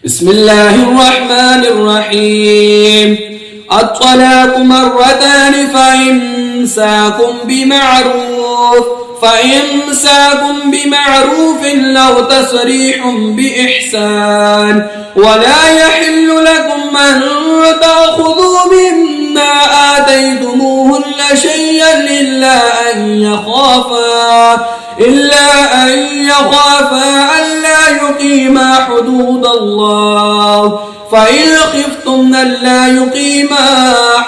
بسم الله الرحمن الرحيم. الطلاق مرتان فإمساكم بمعروف أو تسريح بإحسان. ولا يحل لكم أن تأخذوا مما آتيتموهن شيئا إلا أن يخافا ألا يقيما حدود الله. فإن خفتم ألا يقيما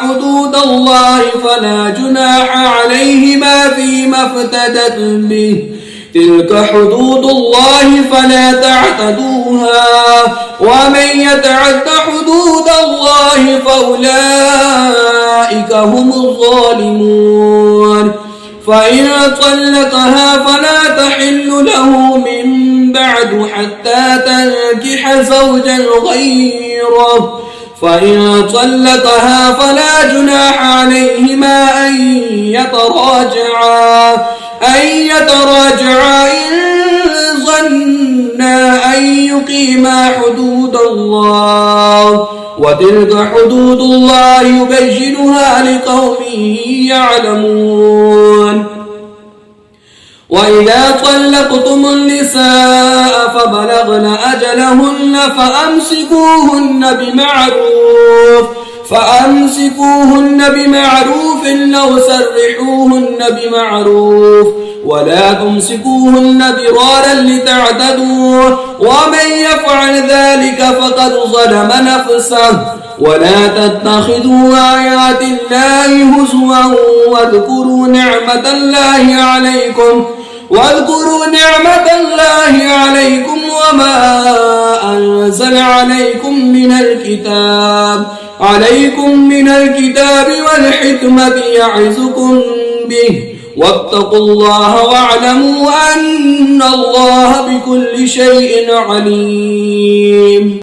حدود الله فلا جناح عليهما فيما افتدت به. تلك حدود الله فلا تعتدوها، ومن يتعد حدود الله فأولئك هم الظالمون. فإن طلقها فلا تحل له من بعد حتى تنكح زوجا غيره. فإن طلقها فلا جناح عليهما أن يتراجعا إن ظنا أن يقيما حدود الله. وتلك حدود الله يبينها لقوم يعلمون. وإذا طلقتم النساء فبلغن أجلهن فأمسكوهن بمعروف أو سرحوهن بمعروف، ولا تمسكوهن ضرارا لتعتدوا، ومن يفعل ذلك فقد ظلم نفسه. ولا تتخذوا آيات الله هزوا واذكروا نعمة الله عليكم وما أنزل عليكم من الكتاب والحكمة يعظكم به. واتقوا الله واعلموا أن الله بكل شيء عليم.